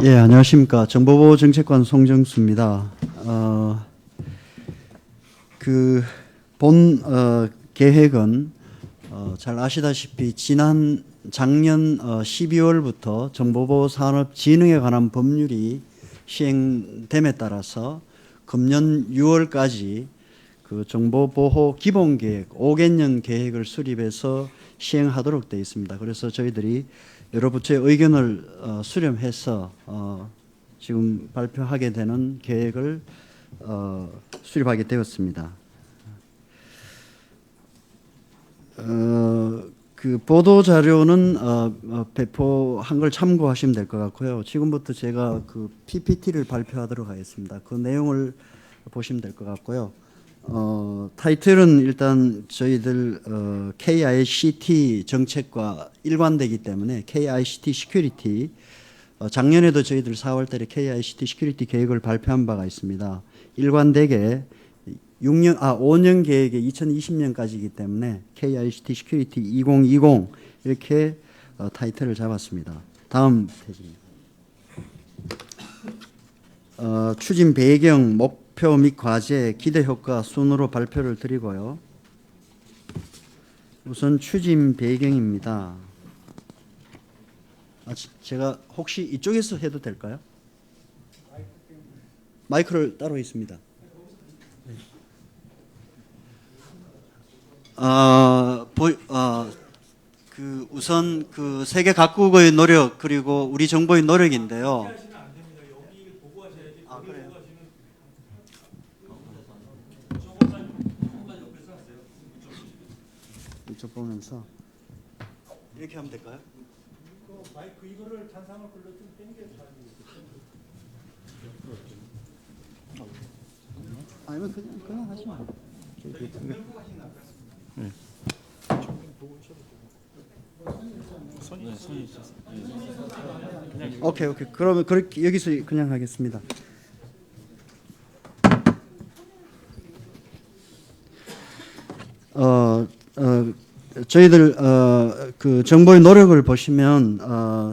예, 안녕하십니까. 정보보호 정책관 송정수입니다. 그 계획은 잘 아시다시피 작년 12월부터 정보보호산업진흥에 관한 법률이 시행됨에 따라서 금년 6월까지 그 정보보호 기본계획 5개년 계획을 수립해서 시행하도록 되어 있습니다. 그래서 저희들이 여러 부처의 의견을 수렴해서 지금 발표하게 되는 계획을 수립하게 되었습니다. 그 보도 자료는 배포한 걸 참고하시면 될 것 같고요. 지금부터 제가 그 PPT를 발표하도록 하겠습니다. 그 내용을 보시면 될 것 같고요. 타이틀은 일단 저희들 KICT 정책과 일관되기 때문에 KICT 시큐리티, 작년에도 저희들 4월달에 KICT 시큐리티 계획을 발표한 바가 있습니다. 일관되게 5년 계획이 2020년까지이기 때문에 KICT 시큐리티 2020 이렇게 타이틀을 잡았습니다. 다음 페이지입니다. 추진 배경, 목표 및 과제, 기대 효과 순으로 발표를 드리고요. 우선 추진 배경입니다. 제가 혹시 이쪽에서 해도 될까요? 마이크를 따로 있습니다. 우선 그 세계 각국의 노력 그리고 우리 정부의 노력인데요. 이쪽 보면서 이렇게 하면 될까요? 마이크 이거를 잔상을 불러 좀 당겨서 아니면 그냥 하시면 네. 손이 있어서. 오케이. 그러면 그렇게 여기서 그냥 하겠습니다. 저희들 그 정부의 노력을 보시면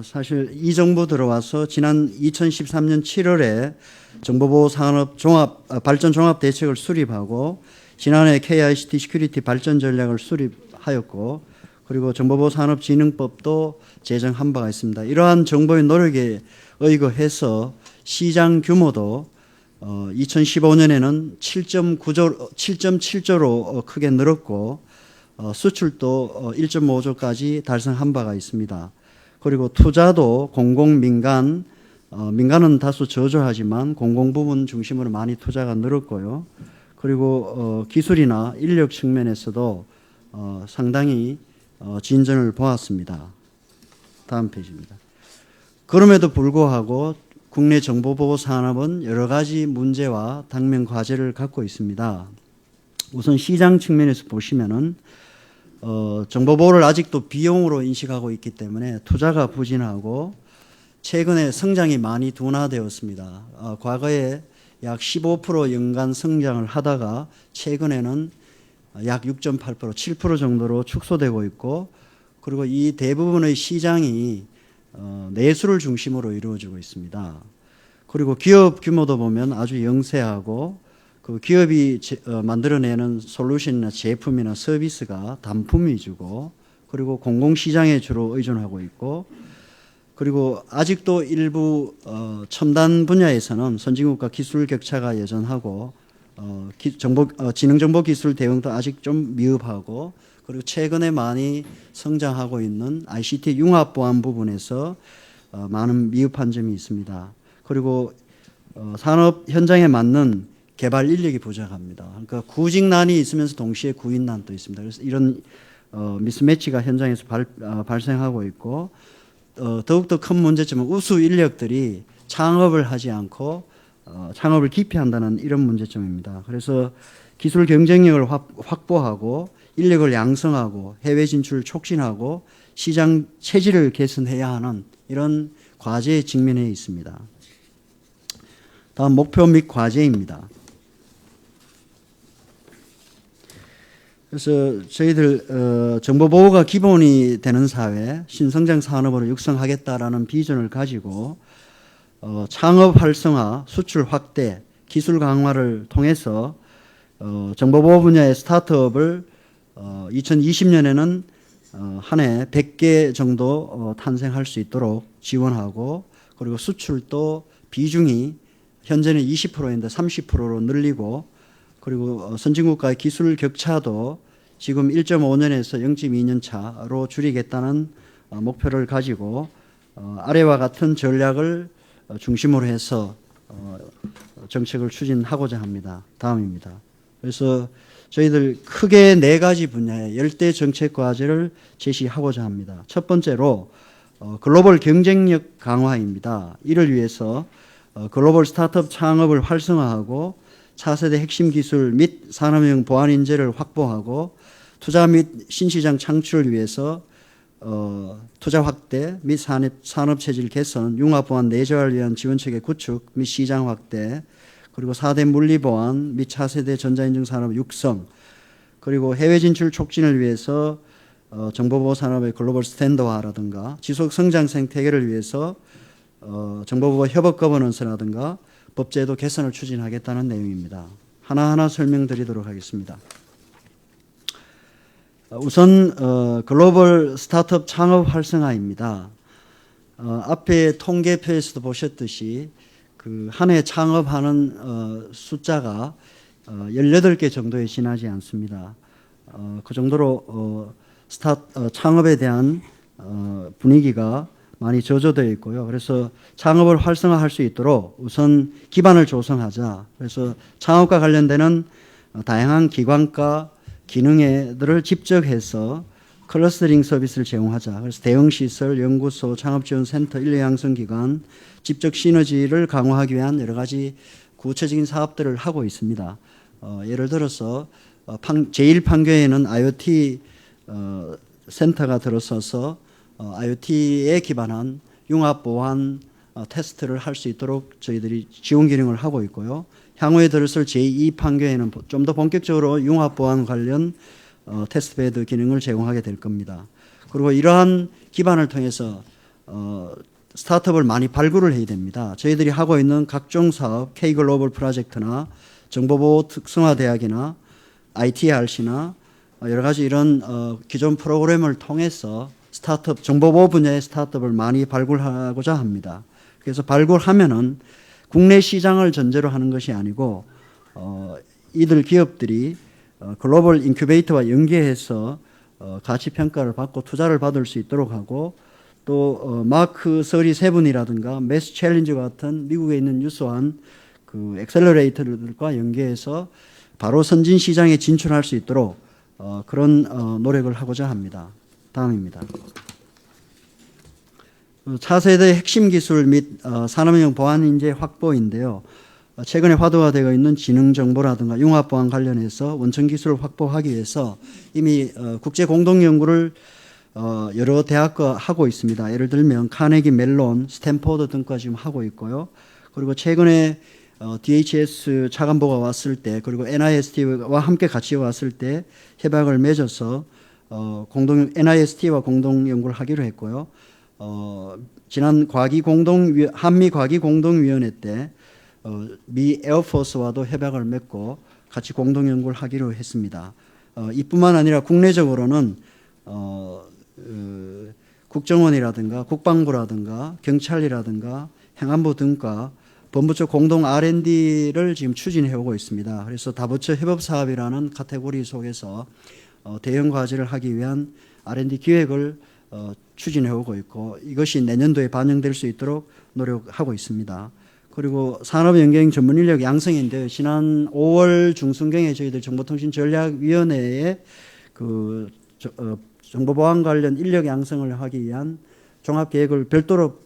사실 이 정부 들어와서 지난 2013년 7월에 정보보호 산업 발전 종합 대책을 수립하고 지난해 KICT 시큐리티 발전 전략을 수립하였고 그리고 정보보호 산업진흥법도 제정한 바가 있습니다. 이러한 정부의 노력에 의거해서 시장 규모도 2015년에는 7.7조로 크게 늘었고 수출도 1.5조까지 달성한 바가 있습니다. 그리고 투자도 민간은 다소 저조하지만 공공 부분 중심으로 많이 투자가 늘었고요. 그리고 기술이나 인력 측면에서도 상당히 진전을 보았습니다. 다음 페이지입니다. 그럼에도 불구하고 국내 정보보호 산업은 여러 가지 문제와 당면 과제를 갖고 있습니다. 우선 시장 측면에서 보시면은 정보보호를 아직도 비용으로 인식하고 있기 때문에 투자가 부진하고 최근에 성장이 많이 둔화되었습니다. 과거에 약 15% 연간 성장을 하다가 최근에는 약 6.8%, 7% 정도로 축소되고 있고 그리고 이 대부분의 시장이 내수를 중심으로 이루어지고 있습니다. 그리고 기업 규모도 보면 아주 영세하고 그 기업이 만들어내는 솔루션이나 제품이나 서비스가 단품 위주고 그리고 공공시장에 주로 의존하고 있고 그리고 아직도 일부 첨단 분야에서는 선진국과 기술 격차가 여전하고 지능정보기술 대응도 아직 좀 미흡하고 그리고 최근에 많이 성장하고 있는 ICT 융합보안 부분에서 많은 미흡한 점이 있습니다. 그리고 산업 현장에 맞는 개발 인력이 부족합니다. 그러니까 구직난이 있으면서 동시에 구인난도 있습니다. 그래서 이런 미스매치가 현장에서 발생하고 있고 더욱더 큰 문제점은 우수 인력들이 창업을 하지 않고 창업을 기피한다는 이런 문제점입니다. 그래서 기술 경쟁력을 확보하고 인력을 양성하고 해외 진출을 촉진하고 시장 체질을 개선해야 하는 이런 과제에 직면해 있습니다. 다음 목표 및 과제입니다. 그래서 저희들 정보보호가 기본이 되는 사회, 신성장 산업으로 육성하겠다라는 비전을 가지고 창업 활성화, 수출 확대, 기술 강화를 통해서 정보보호 분야의 스타트업을 2020년에는 한 해 100개 정도 탄생할 수 있도록 지원하고, 그리고 수출도 비중이 현재는 20%인데 30%로 늘리고, 그리고 선진국과의 기술 격차도 지금 1.5년에서 0.2년 차로 줄이겠다는 목표를 가지고 아래와 같은 전략을 중심으로 해서 정책을 추진하고자 합니다. 다음입니다. 그래서 저희들 크게 4가지 분야의 열대 정책 과제를 제시하고자 합니다. 첫 번째로 글로벌 경쟁력 강화입니다. 이를 위해서 글로벌 스타트업 창업을 활성화하고 차세대 핵심 기술 및 산업형 보안 인재를 확보하고, 투자 및 신시장 창출을 위해서 투자 확대 및 산업 체질 개선, 융합 보안 내재화를 위한 지원체계 구축 및 시장 확대, 그리고 4대 물리 보안 및 차세대 전자인증 산업 육성, 그리고 해외 진출 촉진을 위해서 정보보호 산업의 글로벌 스탠더화라든가, 지속 성장 생태계를 위해서 정보보호 협업 거버넌스라든가 법제도 개선을 추진하겠다는 내용입니다. 하나하나 설명드리도록 하겠습니다. 우선 글로벌 스타트업 창업 활성화입니다. 앞에 통계표에서도 보셨듯이 그 한 해 창업하는 숫자가 18개 정도에 지나지 않습니다. 그 정도로 창업에 대한 분위기가 많이 저조되어 있고요. 그래서 창업을 활성화할 수 있도록 우선 기반을 조성하자. 그래서 창업과 관련되는 다양한 기관과 기능들을 집적해서 클러스터링 서비스를 제공하자. 그래서 대형시설, 연구소, 창업지원센터, 인력양성기관, 집적 시너지를 강화하기 위한 여러 가지 구체적인 사업들을 하고 있습니다. 예를 들어서 제1판교에는 IoT 센터가 들어서서 IoT에 기반한 융합 보안 테스트를 할 수 있도록 저희들이 지원 기능을 하고 있고요. 향후에 들어설 제2판교에는 좀 더 본격적으로 융합 보안 관련 테스트베드 기능을 제공하게 될 겁니다. 그리고 이러한 기반을 통해서 스타트업을 많이 발굴을 해야 됩니다. 저희들이 하고 있는 각종 사업, K글로벌 프로젝트나 정보보호 특성화대학이나 ITRC나 여러 가지 이런 기존 프로그램을 통해서 스타트업, 정보보호 분야의 스타트업을 많이 발굴하고자 합니다. 그래서 발굴하면은 국내 시장을 전제로 하는 것이 아니고 이들 기업들이 글로벌 인큐베이터와 연계해서 가치 평가를 받고 투자를 받을 수 있도록 하고, 또 마크 37이라든가 매스 챌린지 같은 미국에 있는 유수한 그 엑셀러레이터들과 연계해서 바로 선진 시장에 진출할 수 있도록 그런 노력을 하고자 합니다. 다음입니다. 차세대 핵심 기술 및 산업형 보안 인재 확보인데요. 최근에 화두화되어 있는 지능정보라든가 융합보안 관련해서 원천 기술을 확보하기 위해서 이미 국제 공동연구를 여러 대학과 하고 있습니다. 예를 들면 카네기 멜론, 스탠포드 등과 지금 하고 있고요. 그리고 최근에 DHS 차관보가 왔을 때, 그리고 NIST와 함께 같이 왔을 때 협약을 맺어서 NIST와 공동 연구를 하기로 했고요. 지난 한미 과기 공동위원회 때 미 에어포스와도 협약을 맺고 같이 공동 연구를 하기로 했습니다. 이뿐만 아니라 국내적으로는 국정원이라든가 국방부라든가 경찰이라든가 행안부 등과 본부처 공동 R&D를 지금 추진해 오고 있습니다. 그래서 다부처 협업 사업이라는 카테고리 속에서 대형 과제를 하기 위한 R&D 기획을 추진해 오고 있고, 이것이 내년도에 반영될 수 있도록 노력하고 있습니다. 그리고 산업연계형 전문 인력 양성인데요. 지난 5월 중순경에 저희들 정보통신전략위원회에 그 정보보안 관련 인력 양성을 하기 위한 종합계획을 별도로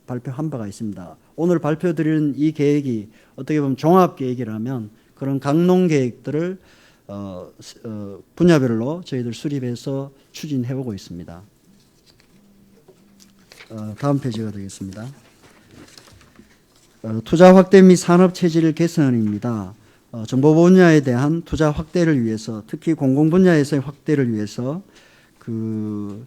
발표한 바가 있습니다. 오늘 발표드리는 이 계획이 어떻게 보면 종합계획이라면 그런 강론계획들을 분야별로 저희들 수립해서 추진해오고 있습니다. 다음 페이지가 되겠습니다. 투자 확대 및 산업 체질 개선입니다. 정보보호 분야에 대한 투자 확대를 위해서, 특히 공공 분야에서의 확대를 위해서 그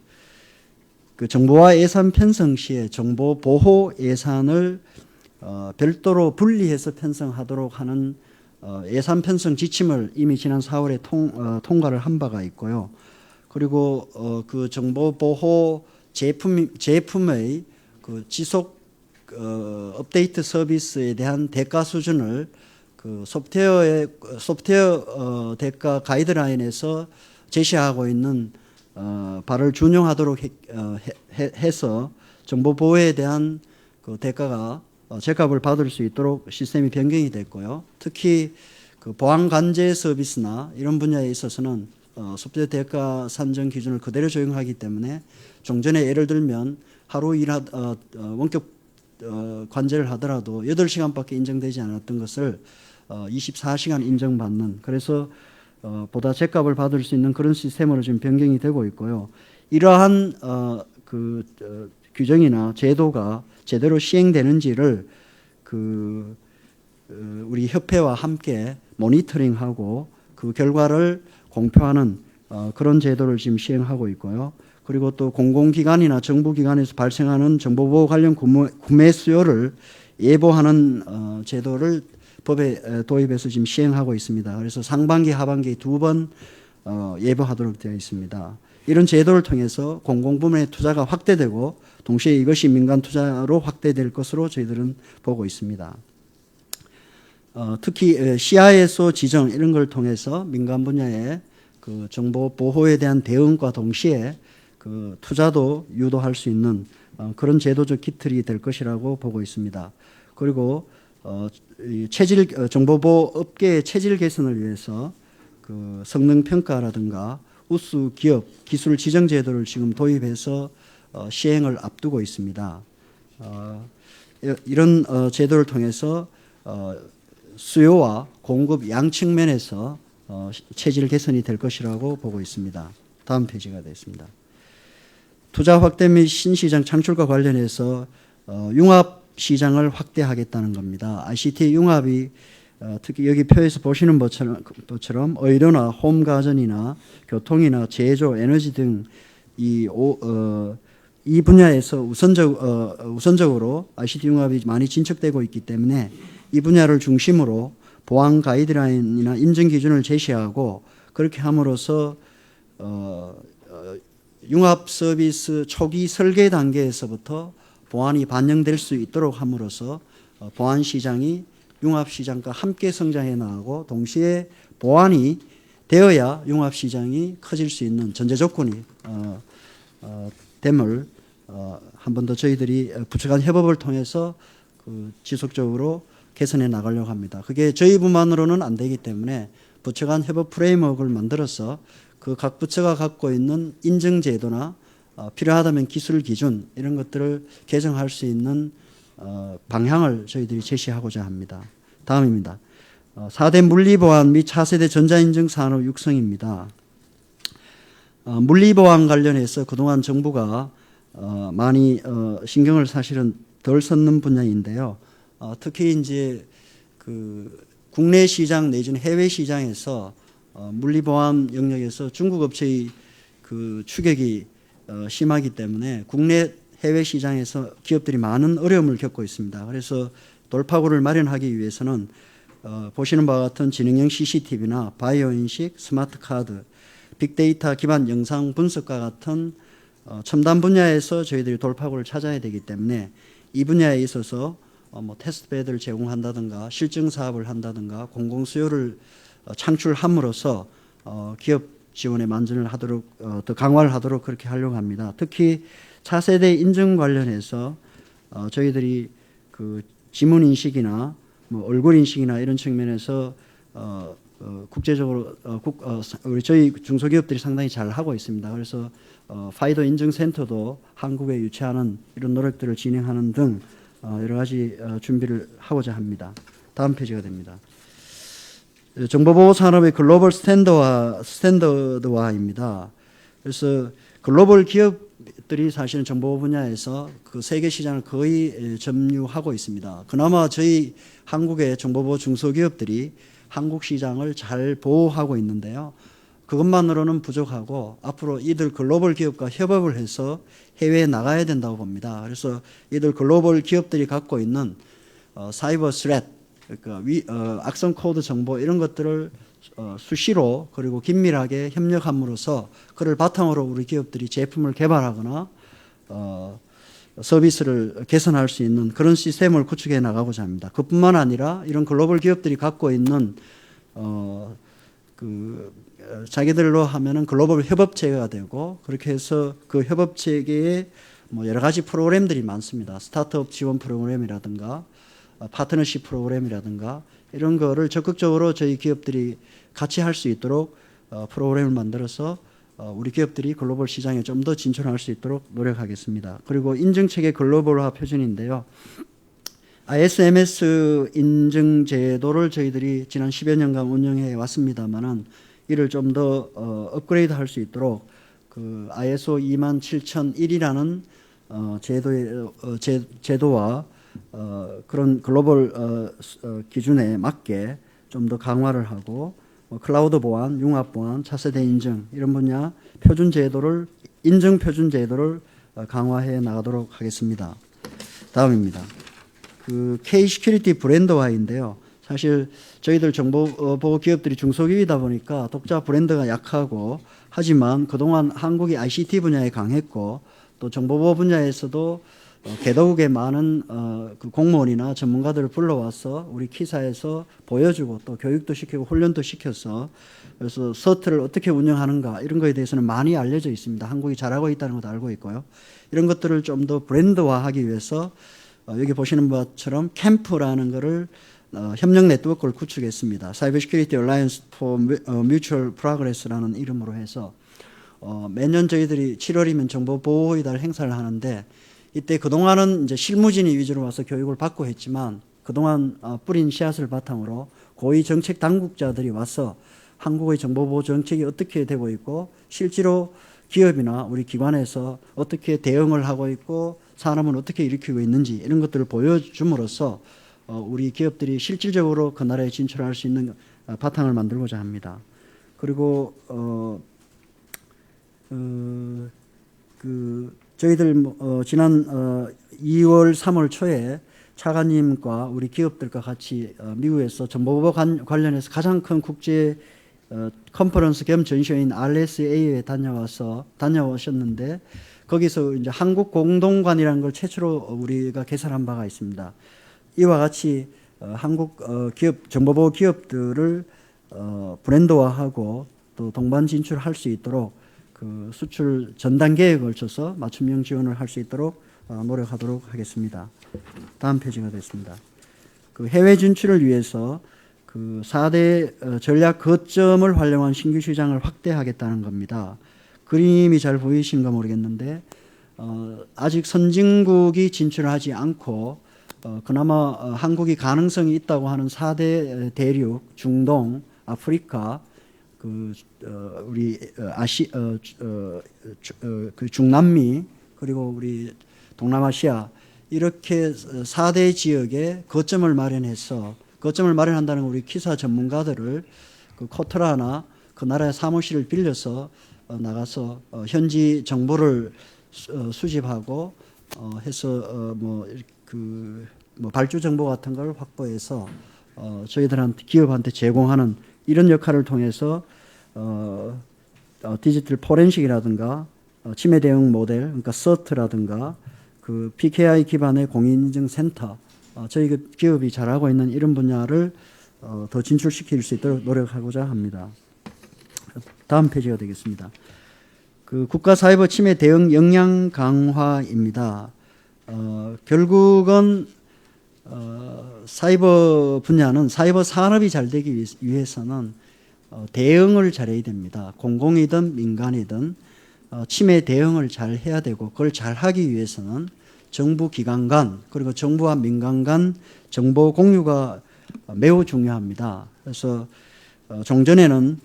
정보화 예산 편성 시에 정보 보호 예산을 별도로 분리해서 편성하도록 하는 예산 편성 지침을 이미 지난 4월에 통과를 한 바가 있고요. 그리고 그 정보 보호 제품의 그 지속 업데이트 서비스에 대한 대가 수준을 그 소프트웨어 대가 가이드라인에서 제시하고 있는 바를 준용하도록 해서 정보 보호에 대한 그 대가가 제값을 받을 수 있도록 시스템이 변경이 됐고요. 특히 그 보안 관제 서비스나 이런 분야에 있어서는 소프트웨어 대가 산정 기준을 그대로 적용하기 때문에 종전에 예를 들면 하루 원격 관제를 하더라도 8시간밖에 인정되지 않았던 것을 24시간 인정받는, 그래서 보다 제값을 받을 수 있는 그런 시스템으로 지금 변경이 되고 있고요. 이러한 규정이나 제도가 제대로 시행되는지를 우리 협회와 함께 모니터링하고 그 결과를 공표하는 그런 제도를 지금 시행하고 있고요. 그리고 또 공공기관이나 정부기관에서 발생하는 정보보호 관련 구매 수요를 예보하는 제도를 법에 도입해서 지금 시행하고 있습니다. 그래서 상반기, 하반기 두 번 예보하도록 되어 있습니다. 이런 제도를 통해서 공공부문의 투자가 확대되고 동시에 이것이 민간 투자로 확대될 것으로 저희들은 보고 있습니다. 특히 CISO 지정 이런 걸 통해서 민간 분야의 그 정보 보호에 대한 대응과 동시에 그 투자도 유도할 수 있는 그런 제도적 기틀이 될 것이라고 보고 있습니다. 그리고 정보보호 업계의 체질 개선을 위해서 그 성능 평가라든가 우수 기업 기술 지정 제도를 지금 도입해서 시행을 앞두고 있습니다. 이런 제도를 통해서 수요와 공급 양 측면에서 체질 개선이 될 것이라고 보고 있습니다. 다음 페이지가 되겠습니다. 투자 확대 및 신시장 창출과 관련해서 융합 시장을 확대하겠다는 겁니다. ICT 융합이 특히 여기 표에서 보시는 것처럼 의료나 홈가전이나 교통이나 제조, 에너지 등 이 분야에서 우선적으로 ICT 융합이 많이 진척되고 있기 때문에 이 분야를 중심으로 보안 가이드라인이나 인증 기준을 제시하고 그렇게 함으로써 융합 서비스 초기 설계 단계에서부터 보안이 반영될 수 있도록 함으로써 보안 시장이 융합 시장과 함께 성장해 나가고 동시에 보안이 되어야 융합 시장이 커질 수 있는 전제 조건이 됨을 한 번 더 저희들이 부처 간 협업을 통해서 지속적으로 개선해 나가려고 합니다. 그게 저희 부만으로는 안 되기 때문에 부처 간 협업 프레임워크를 만들어서 그 각 부처가 갖고 있는 인증 제도나 필요하다면 기술 기준 이런 것들을 개정할 수 있는 방향을 저희들이 제시하고자 합니다. 다음입니다. 4대 물리보안 및 차세대 전자인증 산업 육성입니다. 물리보안 관련해서 그동안 정부가 많이 신경을 사실은 덜 썼는 분야인데요. 특히 이제 그 국내 시장 내지는 해외 시장에서 물리보안 영역에서 중국 업체의 그 추격이 심하기 때문에 국내 해외 시장에서 기업들이 많은 어려움을 겪고 있습니다. 그래서 돌파구를 마련하기 위해서는 보시는 바와 같은 지능형 CCTV나 바이오 인식, 스마트 카드, 빅데이터 기반 영상 분석과 같은 첨단 분야에서 저희들이 돌파구를 찾아야 되기 때문에 이 분야에 있어서 테스트베드를 제공한다든가 실증 사업을 한다든가 공공 수요를 창출함으로써 기업 지원에 만전을 하도록 더 강화를 하도록 그렇게 하려고 합니다. 특히 차세대 인증 관련해서 저희들이 그 지문 인식이나 얼굴 인식이나 이런 측면에서 국제적으로 우리 저희 중소기업들이 상당히 잘 하고 있습니다. 그래서 파이더 인증센터도 한국에 유치하는 이런 노력들을 진행하는 등 여러 가지 준비를 하고자 합니다. 다음 페이지가 됩니다. 정보보호 산업의 글로벌 스탠더드화입니다. 그래서 글로벌 기업들이 사실은 정보보호 분야에서 그 세계 시장을 거의 점유하고 있습니다. 그나마 저희 한국의 정보보호 중소기업들이 한국 시장을 잘 보호하고 있는데요. 그것만으로는 부족하고 앞으로 이들 글로벌 기업과 협업을 해서 해외에 나가야 된다고 봅니다. 그래서 이들 글로벌 기업들이 갖고 있는 사이버 스렛, 그러니까 악성 코드 정보 이런 것들을 수시로 그리고 긴밀하게 협력함으로써 그를 바탕으로 우리 기업들이 제품을 개발하거나 서비스를 개선할 수 있는 그런 시스템을 구축해 나가고자 합니다. 그뿐만 아니라 이런 글로벌 기업들이 갖고 있는 자기들로 하면은 글로벌 협업 체계가 되고 그렇게 해서 그 협업 체계에 뭐 여러 가지 프로그램들이 많습니다. 스타트업 지원 프로그램이라든가 파트너십 프로그램이라든가 이런 거를 적극적으로 저희 기업들이 같이 할 수 있도록 프로그램을 만들어서 우리 기업들이 글로벌 시장에 좀 더 진출할 수 있도록 노력하겠습니다. 그리고 인증체계 글로벌화 표준인데요. ISMS 인증 제도를 저희들이 지난 10여 년간 운영해 왔습니다만은 이를 좀 더 업그레이드 할 수 있도록 그 ISO 27001이라는 제도와 그런 글로벌 기준에 맞게 좀 더 강화를 하고 클라우드 보안, 융합 보안, 차세대 인증 이런 분야 인증 표준 제도를 강화해 나가도록 하겠습니다. 다음입니다. 그 K-시큐리티 브랜드화인데요. 사실 저희들 정보보호 기업들이 중소기업이다 보니까 독자 브랜드가 약하고 하지만 그동안 한국이 ICT 분야에 강했고 또 정보보호 분야에서도 개도국의 많은 그 공무원이나 전문가들을 불러와서 우리 키사에서 보여주고 또 교육도 시키고 훈련도 시켜서 그래서 서트를 어떻게 운영하는가 이런 거에 대해서는 많이 알려져 있습니다. 한국이 잘하고 있다는 것도 알고 있고요. 이런 것들을 좀 더 브랜드화하기 위해서 여기 보시는 것처럼 캠프라는 거를 협력 네트워크를 구축했습니다. 사이버 시큐리티 얼라이언스 포 뮤추얼 프로그레스라는 이름으로 해서 매년 저희들이 7월이면 정보보호의 달 행사를 하는데 이때 그동안은 이제 실무진이 위주로 와서 교육을 받고 했지만 그동안 뿌린 씨앗을 바탕으로 고위 정책 당국자들이 와서 한국의 정보보호 정책이 어떻게 되고 있고 실제로 기업이나 우리 기관에서 어떻게 대응을 하고 있고 산업은 어떻게 일으키고 있는지 이런 것들을 보여줌으로써 우리 기업들이 실질적으로 그 나라에 진출할 수 있는 바탕을 만들고자 합니다. 그리고 저희들 지난 2월, 3월 초에 차관님과 우리 기업들과 같이 미국에서 정보보호 관련해서 가장 큰 국제 컨퍼런스 겸 전시회인 RSA에 다녀오셨는데 거기서 이제 한국 공동관이라는 걸 최초로 우리가 개설한 바가 있습니다. 이와 같이 한국 기업 정보보호 기업들을 브랜드화하고 또 동반 진출할 수 있도록 그 수출 전 단계에 걸쳐서 맞춤형 지원을 할 수 있도록 노력하도록 하겠습니다. 다음 페이지가 됐습니다. 그 해외 진출을 위해서 그 4대 전략 거점을 활용한 신규 시장을 확대하겠다는 겁니다. 그림이 잘 보이시는가 모르겠는데 아직 선진국이 진출하지 않고 그나마 한국이 가능성이 있다고 하는 4대 대륙, 중동, 아프리카, 우리 그 중남미 그리고 우리 동남아시아 이렇게 4대 지역에 거점을 마련해서 거점을 마련한다는 우리 키사 전문가들을 그 코트라나 그 나라의 사무실을 빌려서 나가서 현지 정보를 수집하고 해서 발주 정보 같은 걸 확보해서 저희들한테 기업한테 제공하는 이런 역할을 통해서 디지털 포렌식이라든가 침해 대응 모델, 그러니까 서트라든가 그 PKI 기반의 공인인증 센터, 저희 기업이 잘하고 있는 이런 분야를 더 진출시킬 수 있도록 노력하고자 합니다. 다음 페이지가 되겠습니다. 그 국가 사이버 침해 대응 역량 강화입니다. 결국은 사이버 분야는 사이버 산업이 잘 되기 위해서는 대응을 잘해야 됩니다. 공공이든 민간이든 침해 대응을 잘 해야 되고 그걸 잘 하기 위해서는 정부 기관 간 그리고 정부와 민간 간 정보 공유가 매우 중요합니다. 그래서 종전에는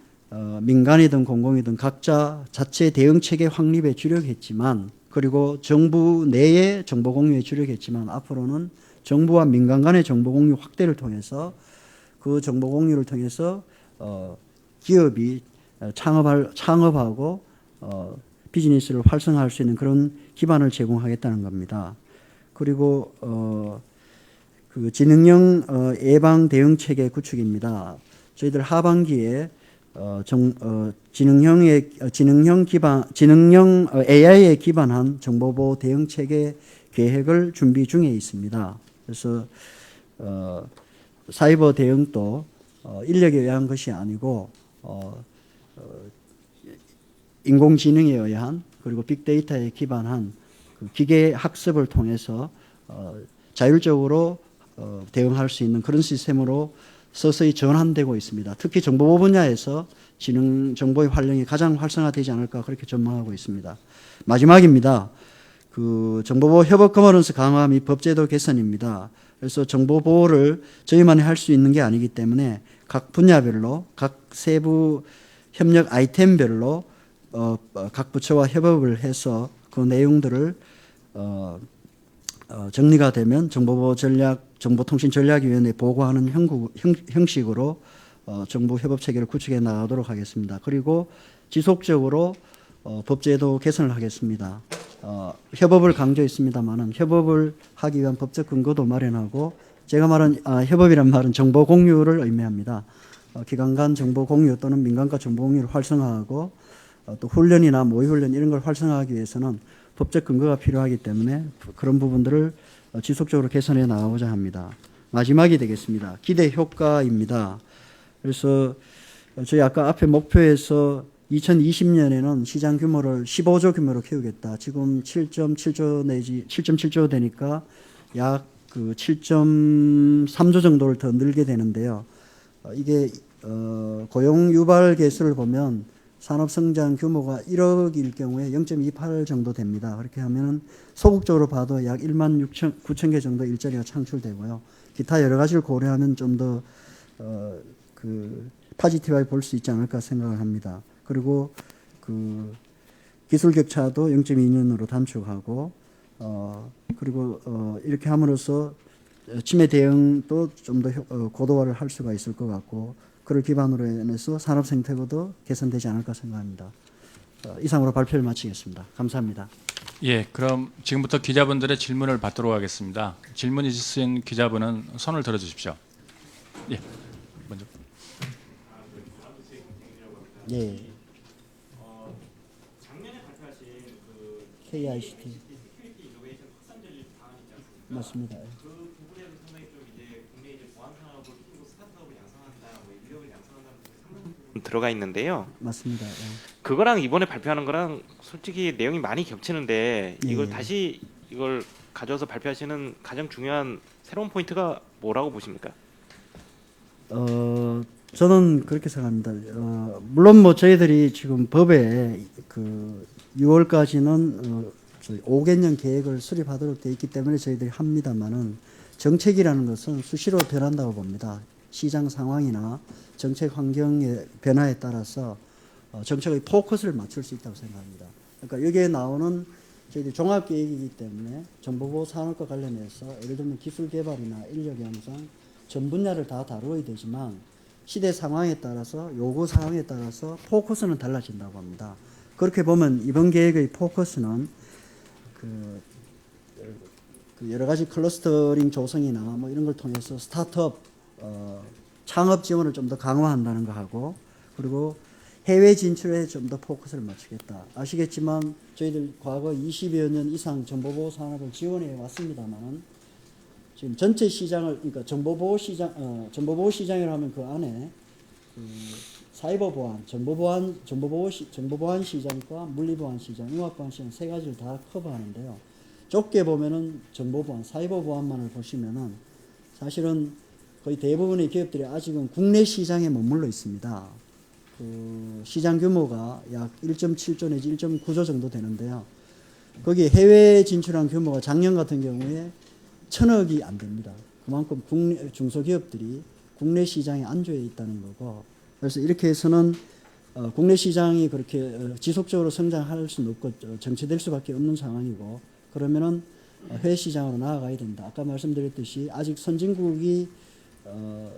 민간이든 공공이든 각자 자체 대응 체계 확립에 주력했지만 그리고 정부 내의 정보 공유에 주력했지만 앞으로는 정부와 민간 간의 정보 공유 확대를 통해서 그 정보 공유를 통해서 기업이 창업하고 비즈니스를 활성화할 수 있는 그런 기반을 제공하겠다는 겁니다. 그리고 그 지능형 예방 대응 체계 구축입니다. 저희들 하반기에 지능형 AI에 기반한 정보보호 대응 체계 계획을 준비 중에 있습니다. 그래서 사이버 대응도 인력에 의한 것이 아니고 인공지능에 의한 그리고 빅데이터에 기반한 그 기계 학습을 통해서 자율적으로 대응할 수 있는 그런 시스템으로 서서히 전환되고 있습니다. 특히 정보보호 분야에서 지능 정보의 활용이 가장 활성화되지 않을까 그렇게 전망하고 있습니다. 마지막입니다. 그 정보보호 협업 거버넌스 강화 및 법제도 개선입니다. 그래서 정보보호를 저희만이 할 수 있는 게 아니기 때문에 각 분야별로 각 세부 협력 아이템별로 각 부처와 협업을 해서 그 내용들을 정리가 되면 정보보호 전략, 정보통신전략위원회에 보고하는 형식으로 정부 협업 체계를 구축해 나가도록 하겠습니다. 그리고 지속적으로 법제도 개선을 하겠습니다. 협업을 강조했습니다만은 협업을 하기 위한 법적 근거도 마련하고 제가 말한 협업이란 말은 정보 공유를 의미합니다. 기관 간 정보 공유 또는 민간과 정보 공유를 활성화하고 또 훈련이나 모의 훈련 이런 걸 활성화하기 위해서는 법적 근거가 필요하기 때문에 그런 부분들을 지속적으로 개선해 나가고자 합니다. 마지막이 되겠습니다. 기대 효과입니다. 그래서 저희 아까 앞에 목표에서 2020년에는 시장 규모를 15조 규모로 키우겠다. 지금 7.7조 내지 7.7조 되니까 약 그 7.3조 정도를 더 늘게 되는데요. 이게 고용 유발 개수를 보면 산업 성장 규모가 1억일 경우에 0.28 정도 됩니다. 그렇게 하면은 소극적으로 봐도 약 1만 9천 개 정도 일자리가 창출되고요. 기타 여러 가지를 고려하면 좀 더 그 파지티브하게 볼 수 있지 않을까 생각을 합니다. 그리고 그 기술 격차도 0.2년으로 단축하고 그리고 이렇게 함으로써 치매 대응도 좀 더 고도화를 할 수가 있을 것 같고 그를 기반으로 해서 산업 생태계도 개선되지 않을까 생각합니다. 이상으로 발표를 마치겠습니다. 감사합니다. 예, 그럼 지금부터 기자분들의 질문을 받도록 하겠습니다. 질문 있으신 기자분은 손을 들어주십시오. 예, 먼저. 예. 작년에 발표하신 그 KICT 시큐리티 이노베이션 확산전략 방안이지 않습니까? 맞습니다. 그 부분에서 상당히 좀 이제 국내 이제 보안 산업을 키우고 스타트업을 양성한다, 뭐 인력을 양성한다는 부분이 들어가 있는데요. 맞습니다. 예. 그거랑 이번에 발표하는 거랑 솔직히 내용이 많이 겹치는데 이걸 예. 다시 이걸 가져와서 발표하시는 가장 중요한 새로운 포인트가 뭐라고 보십니까? 저는 그렇게 생각합니다. 물론 뭐 저희들이 지금 법에 그 6월까지는 저희 5개년 계획을 수립하도록 되어 있기 때문에 저희들이 합니다만은 정책이라는 것은 수시로 변한다고 봅니다. 시장 상황이나 정책 환경의 변화에 따라서 정책의 포커스를 맞출 수 있다고 생각합니다. 그러니까 여기에 나오는 저희들 종합계획이기 때문에 정보보호 산업과 관련해서 예를 들면 기술 개발이나 인력 양성 전 분야를 다 다루어야 되지만 시대 상황에 따라서 요구 상황에 따라서 포커스는 달라진다고 합니다. 그렇게 보면 이번 계획의 포커스는 그 여러 가지 클러스터링 조성이나 뭐 이런 걸 통해서 스타트업 창업 지원을 좀 더 강화한다는 거 하고 그리고 해외 진출에 좀 더 포커스를 맞추겠다. 아시겠지만 저희들 과거 20여 년 이상 정보보호 산업을 지원해 왔습니다만은 지금 전체 시장을 그러니까 정보보호 시장이라 하면 그 안에 사이버 보안, 정보보안 시장과 물리보안 시장, 융합보안 시장 세 가지를 다 커버하는데요. 좁게 보면은 정보보안, 사이버 보안만을 보시면은 사실은 거의 대부분의 기업들이 아직은 국내 시장에 머물러 있습니다. 그 시장 규모가 약 1.7조 내지 1.9조 정도 되는데요. 거기에 해외 진출한 규모가 작년 같은 경우에 1,000억이 안 됩니다. 그만큼 국내 중소기업들이 국내 시장에 안주해 있다는 거고 그래서 이렇게 해서는 국내 시장이 그렇게 지속적으로 성장할 수는 없고 정체될 수밖에 없는 상황이고 그러면은 해외 시장으로 나아가야 된다. 아까 말씀드렸듯이 아직 선진국이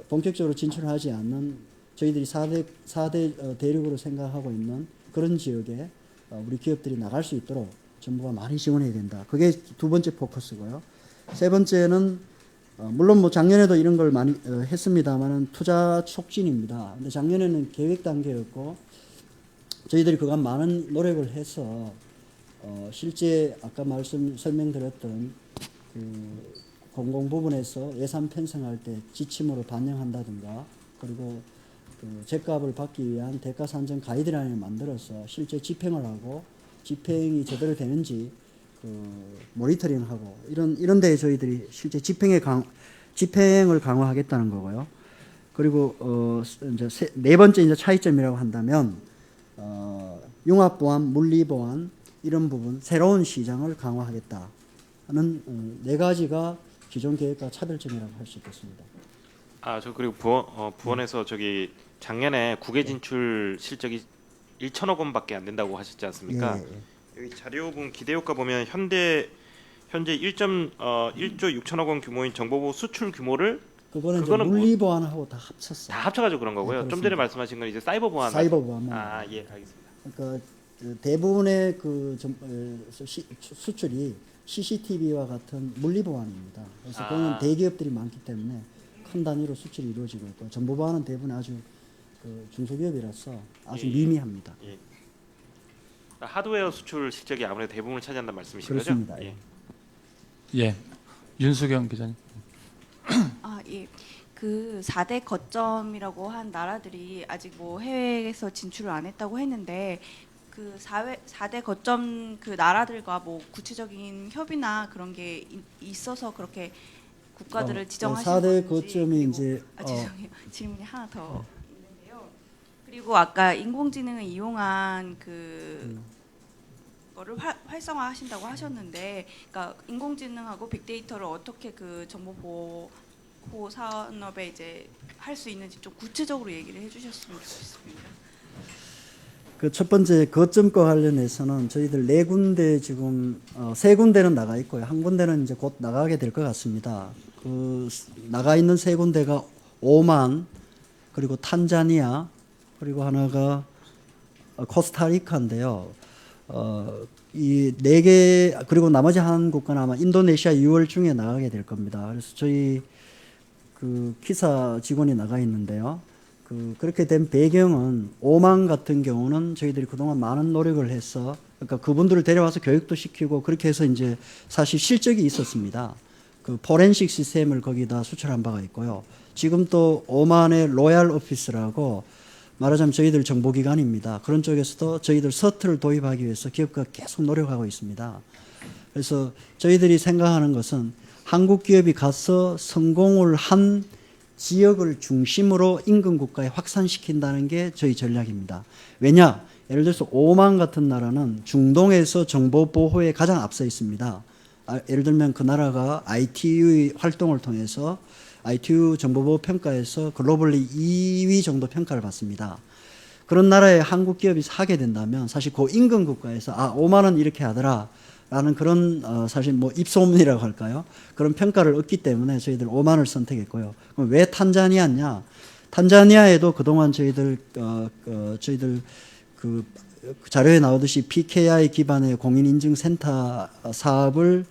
본격적으로 진출하지 않는 저희들이 4대 대륙으로 생각하고 있는 그런 지역에 우리 기업들이 나갈 수 있도록 정부가 많이 지원해야 된다. 그게 두 번째 포커스고요. 세 번째는 물론 뭐 작년에도 이런 걸 많이 했습니다만은 투자 촉진입니다. 근데 작년에는 계획 단계였고 저희들이 그간 많은 노력을 해서 실제 아까 설명드렸던 그 공공 부분에서 예산 편성할 때 지침으로 반영한다든가 그리고 그 죗값을 받기 위한 대가 산정 가이드라인을 만들어서 실제 집행을 하고 집행이 제대로 되는지 그 모니터링하고 이런 데에 저희들이 실제 집행을 강화하겠다는 거고요. 그리고 이제 네 번째 이제 차이점이라고 한다면 융합 보안, 물리 보안 이런 부분 새로운 시장을 강화하겠다는 네 가지가 기존 계획과 차별점이라고 할 수 있겠습니다. 저 그리고 부원에서 저기 작년에 국외 진출 실적이 1천억 원밖에 안 된다고 하셨지 않습니까? 예, 예. 여기 자료분 기대효과 보면 현재 1조 6천억 원 규모인 정보보호 수출 규모를 그거는 이제 그거는 물리 보안하고 다 합쳤어요. 다 합쳐가지고 그런 거고요. 네, 좀 전에 그렇습니다. 말씀하신 건 이제 사이버 보안. 사이버 보안만. 예, 알겠습니다. 그러니까 대부분의 그 수출이 CCTV와 같은 물리 보안입니다. 그래서 그거는 대기업들이 많기 때문에 큰 단위로 수출이 이루어지고 있고 정보 보안은 대부분 아주 그 중소기업이라서 아주 예, 미미합니다. 예. 하드웨어 수출 실적이 아무래도 대부분을 차지한다는 말씀이신 거죠? 그렇습니다. 예. 예, 윤수경 기자님. 예. 그 4대 거점이라고 한 나라들이 아직 뭐 해외에서 진출을 안 했다고 했는데 그 4대 거점 그 나라들과 뭐 구체적인 협의나 그런 게 있어서 그렇게 국가들을 지정하신 4대 건지 거점이 그리고- 이제 죄송해요. 질문이 하나 더 있는데요. 그리고 아까 인공지능을 이용한 그 거를 활성화하신다고 하셨는데, 그러니까 인공지능하고 빅데이터를 어떻게 그 정보 보호 산업에 이제 할 수 있는지 좀 구체적으로 얘기를 해주셨으면 좋겠습니다. 그 첫 번째 거점과 관련해서는 저희들 네 군데 지금 세 군데는 나가 있고요. 한 군데는 이제 곧 나가게 될 것 같습니다. 그 나가 있는 세 군데가 오만 그리고 탄자니아 그리고 하나가 코스타리카인데요. 이 네 개 그리고 나머지 한 국가는 아마 인도네시아 6월 중에 나가게 될 겁니다. 그래서 저희 그 기사 직원이 나가 있는데요. 그렇게 된 배경은 오만 같은 경우는 저희들이 그동안 많은 노력을 해서 그러니까 그분들을 데려와서 교육도 시키고 그렇게 해서 이제 사실 실적이 있었습니다. 그 포렌식 시스템을 거기다 수출한 바가 있고요. 지금 또 오만의 로얄 오피스라고 말하자면 저희들 정보기관입니다. 그런 쪽에서도 저희들 서트를 도입하기 위해서 기업과 계속 노력하고 있습니다. 그래서 저희들이 생각하는 것은 한국 기업이 가서 성공을 한 지역을 중심으로 인근 국가에 확산시킨다는 게 저희 전략입니다. 왜냐? 예를 들어서 오만 같은 나라는 중동에서 정보 보호에 가장 앞서 있습니다. 예를 들면 그 나라가 ITU 활동을 통해서 ITU 정보보호 평가에서 글로벌리 2위 정도 평가를 받습니다. 그런 나라에 한국 기업이 사게 된다면 사실 그 인근 국가에서 오만은 이렇게 하더라 라는 그런 사실 뭐 입소문이라고 할까요? 그런 평가를 얻기 때문에 저희들 오만을 선택했고요. 그럼 왜 탄자니아냐? 탄자니아에도 그동안 저희들 그 자료에 나오듯이 PKI 기반의 공인인증센터 사업을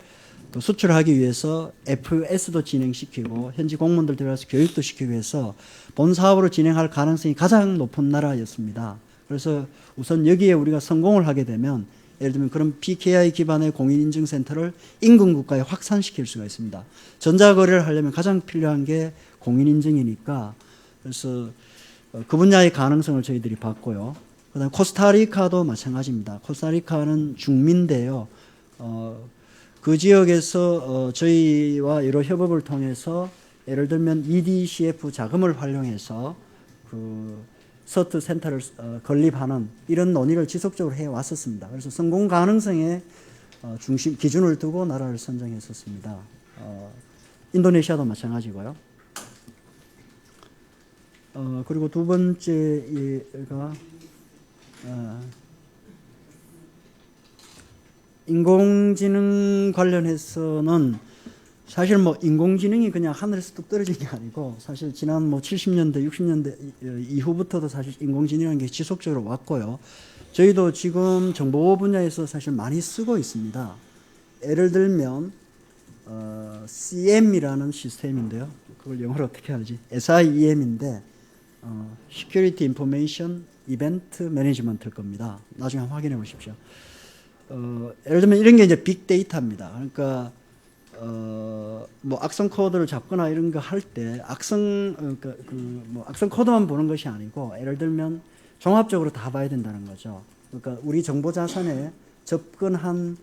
또 수출하기 위해서 FS도 진행시키고 현지 공무원들 들어가서 교육도 시키기 위해서 본 사업으로 진행할 가능성이 가장 높은 나라였습니다. 그래서 우선 여기에 우리가 성공을 하게 되면 예를 들면 그런 PKI 기반의 공인인증센터를 인근 국가에 확산시킬 수가 있습니다. 전자거래를 하려면 가장 필요한 게 공인인증이니까 그래서 그 분야의 가능성을 저희들이 봤고요. 그다음 코스타리카도 마찬가지입니다. 코스타리카는 중미인데요. 그 지역에서 저희와 여러 협업을 통해서 예를 들면 EDCF 자금을 활용해서 그 서트 센터를 건립하는 이런 논의를 지속적으로 해왔었습니다. 그래서 성공 가능성에 중심 기준을 두고 나라를 선정했었습니다. 인도네시아도 마찬가지고요. 그리고 두 번째가 인공지능 관련해서는 사실 뭐 인공지능이 그냥 하늘에서 뚝 떨어진 게 아니고 사실 지난 뭐 70년대, 60년대 이후부터도 사실 인공지능이라는 게 지속적으로 왔고요. 저희도 지금 정보 분야에서 사실 많이 쓰고 있습니다. 예를 들면 CM이라는 시스템인데요. 그걸 영어로 어떻게 하지? SIEM인데 Security Information Event Management일 겁니다. 나중에 한번 확인해 보십시오. 예를 들면 이런 게 이제 빅데이터입니다. 그러니까 뭐 악성 코드를 잡거나 이런 거 할 때 뭐 악성 코드만 보는 것이 아니고 예를 들면 종합적으로 다 봐야 된다는 거죠. 그러니까 우리 정보 자산에 접근한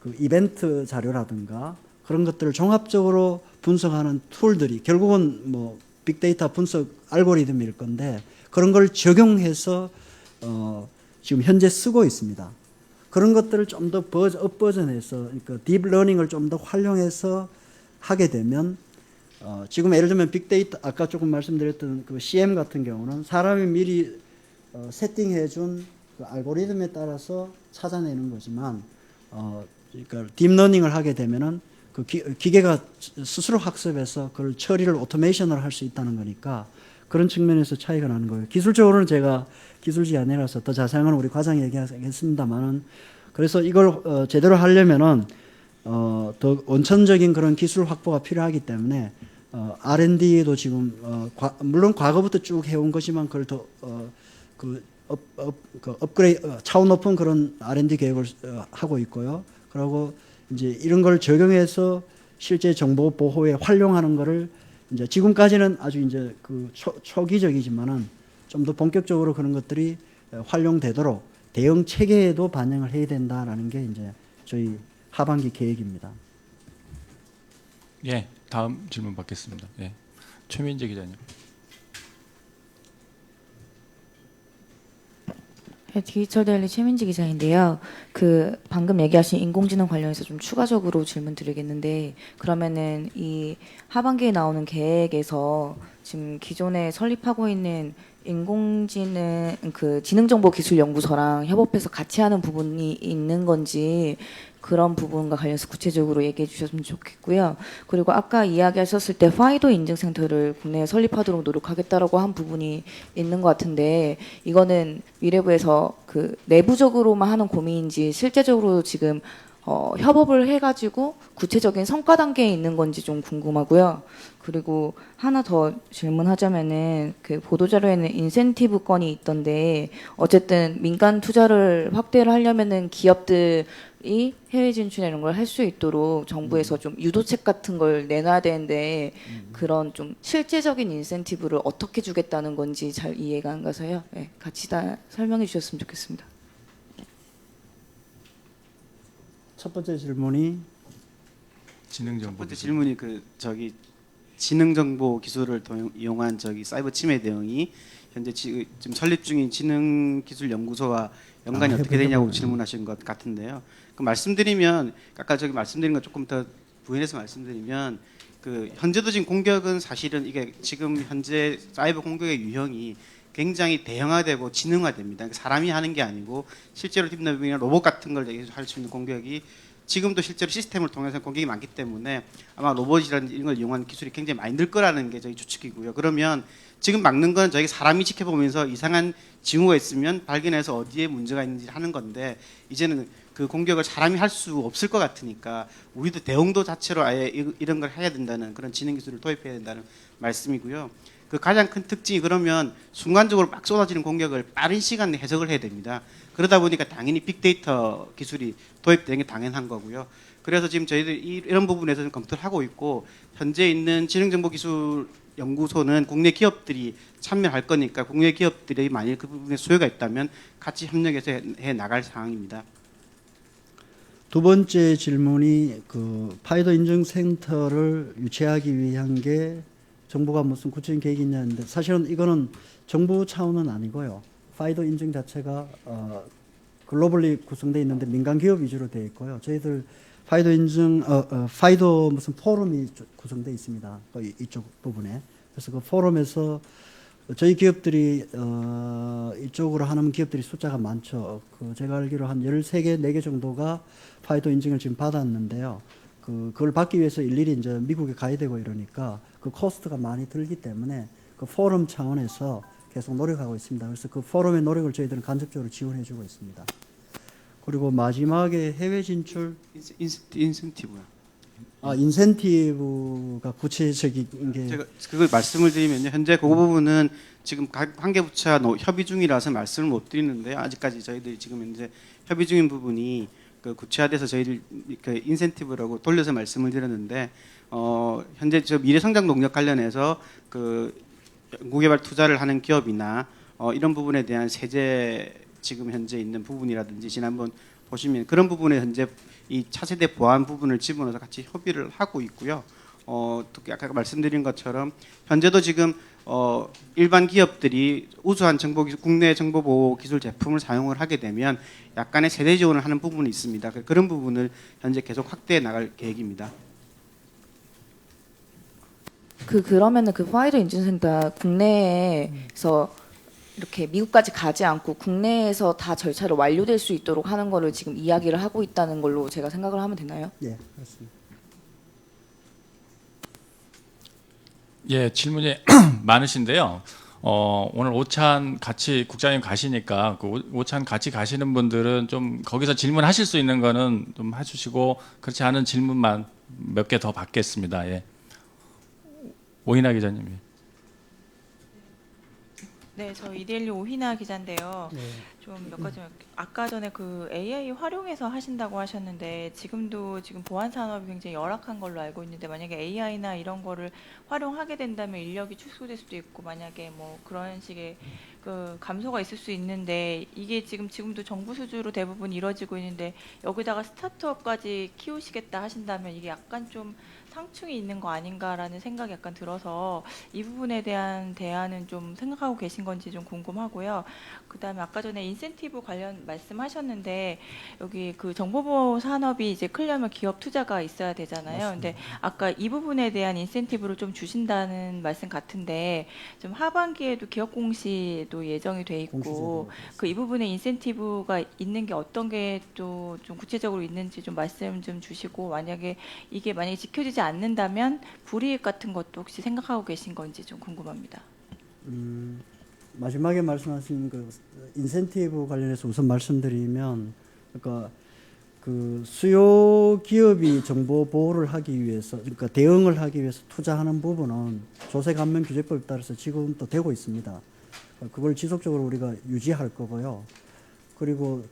그 이벤트 자료라든가 그런 것들을 종합적으로 분석하는 툴들이 결국은 뭐 빅데이터 분석 알고리즘일 건데 그런 걸 적용해서 지금 현재 쓰고 있습니다. 그런 것들을 좀 더 업버전해서 그러니까 딥러닝을 좀 더 활용해서 하게 되면 지금 예를 들면 빅데이터 아까 조금 말씀드렸던 그 CM 같은 경우는 사람이 미리 세팅해준 그 알고리즘에 따라서 찾아내는 거지만 그러니까 딥러닝을 하게 되면은 그 기계가 스스로 학습해서 그걸 처리를 오토메이션을 할 수 있다는 거니까 그런 측면에서 차이가 나는 거예요. 기술적으로는 제가 기술직이 아니라서 더 자세한 건 우리 과장이 얘기하겠습니다만은 그래서 이걸 제대로 하려면은 더 원천적인 그런 기술 확보가 필요하기 때문에 R&D도 지금 물론 과거부터 쭉 해온 것이지만 그걸 더 업그레이드 차원 높은 그런 R&D 계획을 하고 있고요. 그리고 이제 이런 걸 적용해서 실제 정보 보호에 활용하는 거를 이제 지금까지는 아주 이제 그 초기적이지만은 좀 더 본격적으로 그런 것들이 활용되도록 대응 체계에도 반영을 해야 된다라는 게 이제 저희 하반기 계획입니다. 예, 다음 질문 받겠습니다. 예, 최민재 기자님. 네, 디지털데일리 최민지 기자인데요. 그 방금 얘기하신 인공지능 관련해서 좀 추가적으로 질문 드리겠는데 그러면은 이 하반기에 나오는 계획에서 지금 기존에 설립하고 있는 인공지능 그 지능정보기술연구소랑 협업해서 같이 하는 부분이 있는 건지 그런 부분과 관련해서 구체적으로 얘기해 주셨으면 좋겠고요. 그리고 아까 이야기하셨을 때 파이도 인증센터를 국내에 설립하도록 노력하겠다라고 한 부분이 있는 것 같은데 이거는 미래부에서 그 내부적으로만 하는 고민인지 실제적으로 지금 협업을 해가지고 구체적인 성과 단계에 있는 건지 좀 궁금하고요. 그리고 하나 더 질문하자면은 그 보도자료에는 인센티브 건이 있던데 어쨌든 민간 투자를 확대를 하려면은 기업들이 해외 진출 이런 걸 할 수 있도록 정부에서 좀 유도책 같은 걸 내놔야 되는데 그런 좀 실제적인 인센티브를 어떻게 주겠다는 건지 잘 이해가 안 가서요. 네, 같이 다 설명해 주셨으면 좋겠습니다. 첫 번째 질문이 지능정보. 첫 번째 질문이 지능정보 기술을 이용한 사이버 침해 대응이 현재 지금 설립 중인 지능기술연구소와 연관이 어떻게 되냐고 질문하신 것 같은데요. 그 말씀드리면 아까 말씀드린 것 조금 더 부연해서 말씀드리면 그 현재도 지금 공격은 사실은 이게 지금 현재 사이버 공격의 유형이 굉장히 대형화되고 지능화됩니다. 그러니까 사람이 하는 게 아니고 실제로 딥러닝이나 로봇 같은 걸 할 수 있는 공격이 지금도 실제로 시스템을 통해서 공격이 많기 때문에 아마 로봇이라는 이런 걸 이용한 기술이 굉장히 많이 늘 거라는 게 저희 추측이고요. 그러면 지금 막는 건 저희 사람이 지켜보면서 이상한 징후가 있으면 발견해서 어디에 문제가 있는지 하는 건데 이제는 그 공격을 사람이 할 수 없을 것 같으니까 우리도 대응도 자체로 아예 이런 걸 해야 된다는 그런 지능 기술을 도입해야 된다는 말씀이고요. 그 가장 큰 특징이 그러면 순간적으로 막 쏟아지는 공격을 빠른 시간 내에 해석을 해야 됩니다. 그러다 보니까 당연히 빅데이터 기술이 도입되는 게 당연한 거고요. 그래서 지금 저희들 이런 부분에서 좀 검토를 하고 있고 현재 있는 지능정보기술연구소는 국내 기업들이 참여할 거니까 국내 기업들이 만일 그 부분에 수요가 있다면 같이 협력해서 해 나갈 상황입니다. 두 번째 질문이 그 파이도 인증센터를 유치하기 위한 게 정부가 무슨 구체적인 계획이 있냐는데 사실은 이거는 정부 차원은 아니고요. 파이도 인증 자체가 글로벌리 구성되어 있는데 민간 기업 위주로 되어 있고요. 저희들 파이도 인증 파이도 무슨 포럼이 구성되어 있습니다. 이쪽 부분에. 그래서 그 포럼에서 저희 기업들이 이쪽으로 하는 기업들이 숫자가 많죠. 그 제가 알기로 한 13개, 4개 정도가 파이도 인증을 지금 받았는데요. 그걸 받기 위해서 일일이 이제 미국에 가야 되고 이러니까 그 코스트가 많이 들기 때문에 그 포럼 차원에서 계속 노력하고 있습니다. 그래서 그 포럼의 노력을 저희들은 간접적으로 지원해주고 있습니다. 그리고 마지막에 해외 진출 인센티브요. 인센티브가 구체적인 게 제가 그걸 말씀을 드리면요. 현재 그 부분은 지금 각 관계부처와 협의 중이라서 말씀을 못 드리는데요. 아직까지 저희들이 지금 이제 협의 중인 부분이 그 구체화돼서 저희들 그 인센티브라고 돌려서 말씀을 드렸는데 현재 저 미래성장 동력 관련해서 그 연구개발 투자를 하는 기업이나 이런 부분에 대한 세제 지금 현재 있는 부분이라든지 지난번 보시면 그런 부분에 현재 이 차세대 보안 부분을 집어넣어서 같이 협의를 하고 있고요. 특히 아까 말씀드린 것처럼 현재도 지금 일반 기업들이 우수한 국내 정보보호 기술 제품을 사용을 하게 되면 약간의 세대 지원을 하는 부분이 있습니다. 그런 부분을 현재 계속 확대해 나갈 계획입니다. 그러면은 그 파이어 인증센터 국내에서 이렇게 미국까지 가지 않고 국내에서 다 절차를 완료될 수 있도록 하는 거를 지금 이야기를 하고 있다는 걸로 제가 생각을 하면 되나요? 예, 그렇습니다. 예, 질문이 많으신데요. 오늘 오찬 같이 국장님 가시니까 그 오찬 같이 가시는 분들은 좀 거기서 질문하실 수 있는 거는 좀 해주시고 그렇지 않은 질문만 몇 개 더 받겠습니다. 예. 오인하 기자님이. 네, 저 이데일리 오희나 기자인데요. 네. 좀 몇 가지 아까 전에 그 AI 활용해서 하신다고 하셨는데 지금도 지금 보안 산업이 굉장히 열악한 걸로 알고 있는데 만약에 AI나 이런 거를 활용하게 된다면 인력이 축소될 수도 있고 만약에 뭐 그런 식의 그 감소가 있을 수 있는데 이게 지금도 정부 수주로 대부분 이루어지고 있는데 여기다가 스타트업까지 키우시겠다 하신다면 이게 약간 좀 상충이 있는 거 아닌가라는 생각이 약간 들어서 이 부분에 대한 대안은 좀 생각하고 계신 건지 좀 궁금하고요. 그다음에 아까 전에 인센티브 관련 말씀하셨는데 여기 그 정보보호 산업이 이제 크려면 기업 투자가 있어야 되잖아요. 근데 아까 이 부분에 대한 인센티브를 좀 주신다는 말씀 같은데 좀 하반기에도 기업 공시도 예정이 돼 있고 그 이 부분에 인센티브가 있는 게 어떤 게 또 좀 구체적으로 있는지 좀 말씀 좀 주시고 만약에 이게 만약에 지켜지지 않는다면 불이익 같은 것도 혹시 생각하고 계신 건지 좀 궁금합니다. 마지막에 말씀하신 그 인센티브 관련해서 우선 말씀드리면, 그러니까 그 수요 기업이 정보 보호를 하기 위해서, 그러니까 대응을 하기 위해서 투자하는 부분은 조세감면 규제법에 따라서 지금도 되고 있습니다. 그걸 지속적으로 우리가 유지할 거고요. 그리고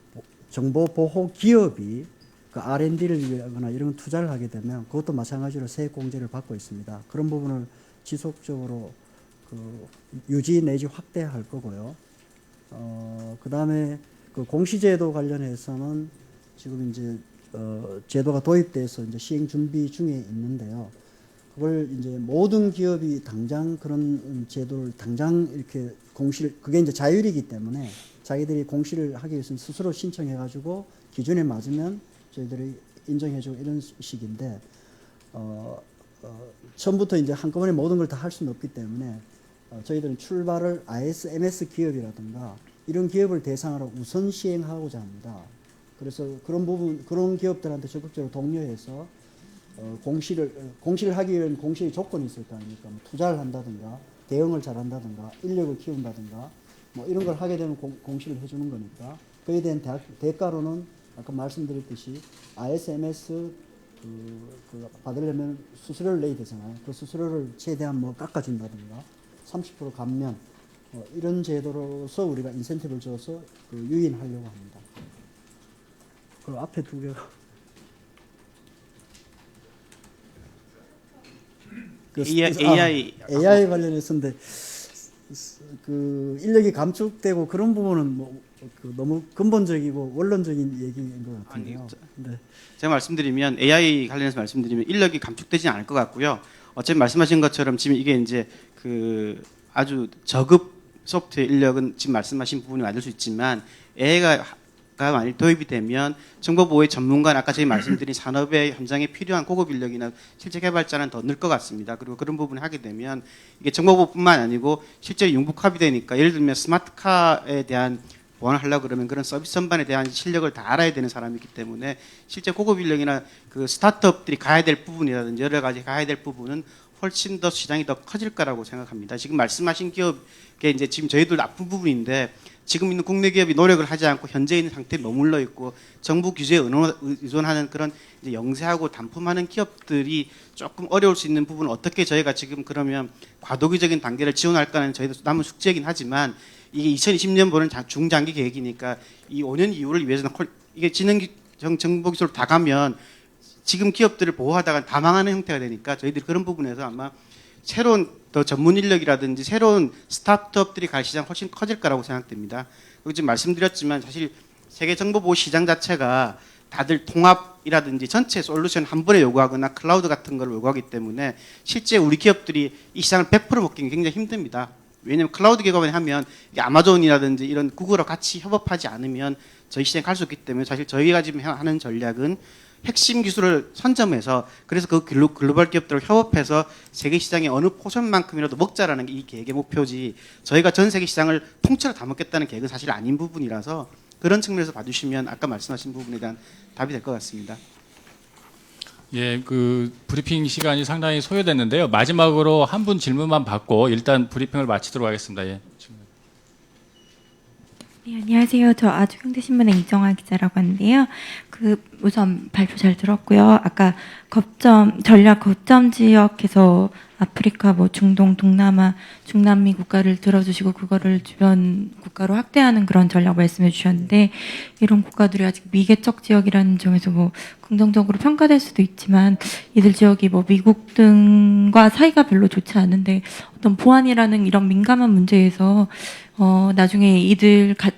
정보 보호 기업이 그 R&D를 위하거나 이런 투자를 하게 되면 그것도 마찬가지로 세액 공제를 받고 있습니다. 그런 부분을 지속적으로 그 유지 내지 확대할 거고요. 그다음에 그 공시제도 관련해서는 지금 이제 제도가 도입돼서 이제 시행 준비 중에 있는데요. 그걸 이제 모든 기업이 당장 그런 제도를 당장 이렇게 그게 이제 자율이기 때문에 자기들이 공시를 하기 위해서는 스스로 신청해가지고 기준에 맞으면 저희들이 인정해주고 이런 식인데, 처음부터 이제 한꺼번에 모든 걸 다 할 수는 없기 때문에 저희들은 출발을 ISMS 기업이라든가 이런 기업을 대상으로 우선 시행하고자 합니다. 그래서 그런 기업들한테 적극적으로 독려해서 공시를 하기 위한 공시의 조건이 있을 거 아닙니까? 뭐 투자를 한다든가 대응을 잘한다든가 인력을 키운다든가 뭐 이런 걸 하게 되면 공시를 해주는 거니까 그에 대한 대가로는 아까 말씀드렸듯이 ISMS 그 받으려면 수수료를 내야 되잖아요. 그 수수료를 최대한 뭐 깎아준다든가 30% 감면 이런 제도로서 우리가 인센티브를 줘서 그 유인하려고 합니다. 그 앞에 두 개가 그 AI 관련해서인데 그 인력이 감축되고 그런 부분은 뭐 그 너무 근본적이고 원론적인 얘기인 것 같은데요. 네. 제가 말씀드리면 AI 관련해서 말씀드리면 인력이 감축되지 않을 것 같고요. 어차피 말씀하신 것처럼 지금 이게 이제 그 아주 저급 소프트웨어 인력은 지금 말씀하신 부분이 맞을 수 있지만 AI가 많이 도입이 되면 정보보호의 전문가는 아까 저희 말씀드린 산업의 현장에 필요한 고급 인력이나 실제 개발자는 더 늘 것 같습니다. 그리고 그런 부분을 하게 되면 이게 정보보호뿐만 아니고 실제 융복합이 되니까 예를 들면 스마트카에 대한 보완을 하려고 그러면 그런 서비스 전반에 대한 실력을 다 알아야 되는 사람이기 때문에 실제 고급 인력이나 그 스타트업들이 가야 될 부분이라든지 여러 가지 가야 될 부분은 훨씬 더 시장이 더 커질 거라고 생각합니다. 지금 말씀하신 기업에 이제 지금 저희들 나쁜 부분인데 지금 있는 국내 기업이 노력을 하지 않고 현재 있는 상태에 머물러 있고 정부 규제에 의존하는 그런 이제 영세하고 단품하는 기업들이 조금 어려울 수 있는 부분을 어떻게 저희가 지금 그러면 과도기적인 단계를 지원할까는 저희도 남은 숙제이긴 하지만 이게 2020년 보는 중장기 계획이니까 이 5년 이후를 위해서는 이게 정보기술로 다 가면 지금 기업들을 보호하다가 다 망하는 형태가 되니까 저희들이 그런 부분에서 아마 새로운 더 전문 인력이라든지 새로운 스타트업들이 갈 시장 훨씬 커질 거라고 생각됩니다. 그리고 지금 말씀드렸지만 사실 세계 정보보호 시장 자체가 다들 통합이라든지 전체 솔루션 한 번에 요구하거나 클라우드 같은 걸 요구하기 때문에 실제 우리 기업들이 이 시장을 100% 먹기는 굉장히 힘듭니다. 왜냐하면 클라우드 기업을 하면 이게 아마존이라든지 이런 구글하고 같이 협업하지 않으면 저희 시장에 갈 수 없기 때문에 사실 저희가 지금 하는 전략은 핵심 기술을 선점해서 그래서 그 글로벌 기업들을 협업해서 세계 시장의 어느 포션만큼이라도 먹자라는 게 이 계획의 목표지 저희가 전 세계 시장을 통째로 다 먹겠다는 계획은 사실 아닌 부분이라서 그런 측면에서 봐주시면 아까 말씀하신 부분에 대한 답이 될 것 같습니다. 예, 그 브리핑 시간이 상당히 소요됐는데요. 마지막으로 한 분 질문만 받고 일단 브리핑을 마치도록 하겠습니다. 예. 네, 안녕하세요. 저 아주경제신문의 이정아 기자라고 하는데요. 우선 발표 잘 들었고요. 아까 전략 거점 지역에서 아프리카, 중동, 동남아, 중남미 국가를 들어주시고 그거를 주변 국가로 확대하는 그런 전략 말씀해 주셨는데 이런 국가들이 아직 미개척 지역이라는 점에서 긍정적으로 평가될 수도 있지만 이들 지역이 미국 등과 사이가 별로 좋지 않은데 어떤 보안이라는 이런 민감한 문제에서 나중에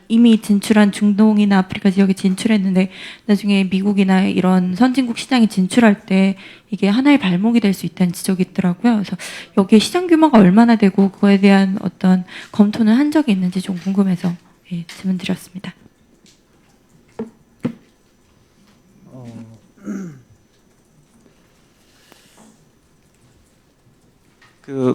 이미 진출한 중동이나 아프리카 지역에 진출했는데 나중에 미국이나 이런 선진국 시장에 진출할 때 이게 하나의 발목이 될 수 있다는 지적이 있더라고요. 그래서 여기에 시장 규모가 얼마나 되고 그거에 대한 어떤 검토는 한 적이 있는지 좀 궁금해서 질문 드렸습니다.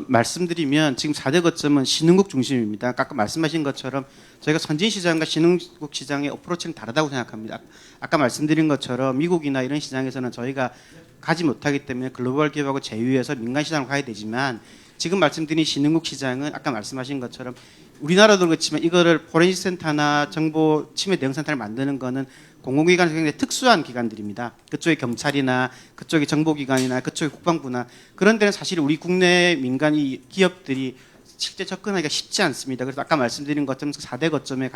말씀드리면 지금 4대 거점은 신흥국 중심입니다. 아까 말씀하신 것처럼 저희가 선진 시장과 신흥국 시장의 어프로치는 다르다고 생각합니다. 아까 말씀드린 것처럼 미국이나 이런 시장에서는 저희가 가지 못하기 때문에 글로벌 기업하고 제휴해서 민간 시장으로 가야 되지만 지금 말씀드린 신흥국 시장은 아까 말씀하신 것처럼 우리나라도 그렇지만 이거를 포렌식 센터나 정보 침해 대응 센터를 만드는 거는 공공기관에서 굉장히 특수한 기관들입니다. 그쪽에 경찰이나 그쪽에 정보기관이나 그쪽에 국방부나 그런 데는 사실 우리 국내 민간 기업들이 실제 접근하기가 쉽지 않습니다. 그래서 아까 말씀드린 것처럼 4대 거점의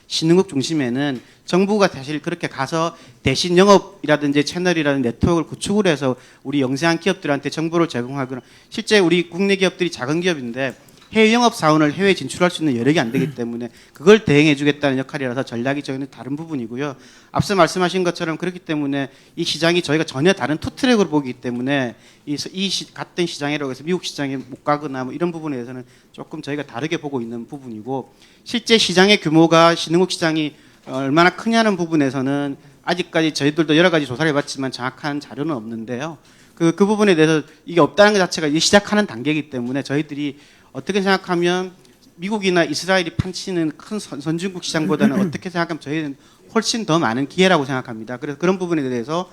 신흥국 중심에는 정부가 사실 그렇게 가서 대신 영업이라든지 채널이라든지 네트워크를 구축을 해서 우리 영세한 기업들한테 정보를 제공하거나 실제 우리 국내 기업들이 작은 기업인데 해외 영업 사원을 해외 진출할 수 있는 여력이 안 되기 때문에 그걸 대행해 주겠다는 역할이라서 전략이 저희는 다른 부분이고요. 앞서 말씀하신 것처럼 그렇기 때문에 이 시장이 저희가 전혀 다른 투트랙으로 보기 때문에 같은 시장이라고 해서 미국 시장에 못 가거나 이런 부분에 대해서는 조금 저희가 다르게 보고 있는 부분이고 실제 시장의 규모가 신흥국 시장이 얼마나 크냐는 부분에서는 아직까지 저희들도 여러 가지 조사를 해봤지만 정확한 자료는 없는데요. 그 부분에 대해서 이게 없다는 것 자체가 이제 시작하는 단계이기 때문에 저희들이 어떻게 생각하면 미국이나 이스라엘이 판치는 큰 선진국 시장보다는 어떻게 생각하면 저희는 훨씬 더 많은 기회라고 생각합니다. 그래서 그런 부분에 대해서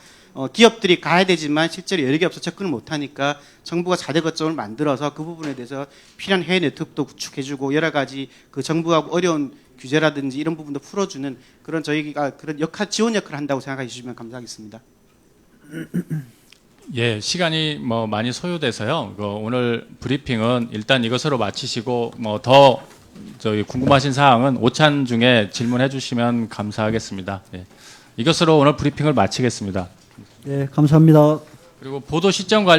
기업들이 가야 되지만 실제로 여력이 없어 접근을 못하니까 정부가 4대 거점을 만들어서 그 부분에 대해서 필요한 해외 네트워크도 구축해주고 여러 가지 그 정부하고 어려운 규제라든지 이런 부분도 풀어주는 그런 저희가 그런 지원 역할을 한다고 생각해 주시면 감사하겠습니다. 예, 시간이 많이 소요돼서요. 오늘 브리핑은 일단 이것으로 마치시고 더 저희 궁금하신 사항은 오찬 중에 질문해 주시면 감사하겠습니다. 예. 이것으로 오늘 브리핑을 마치겠습니다. 네, 감사합니다. 그리고 보도 시점 관련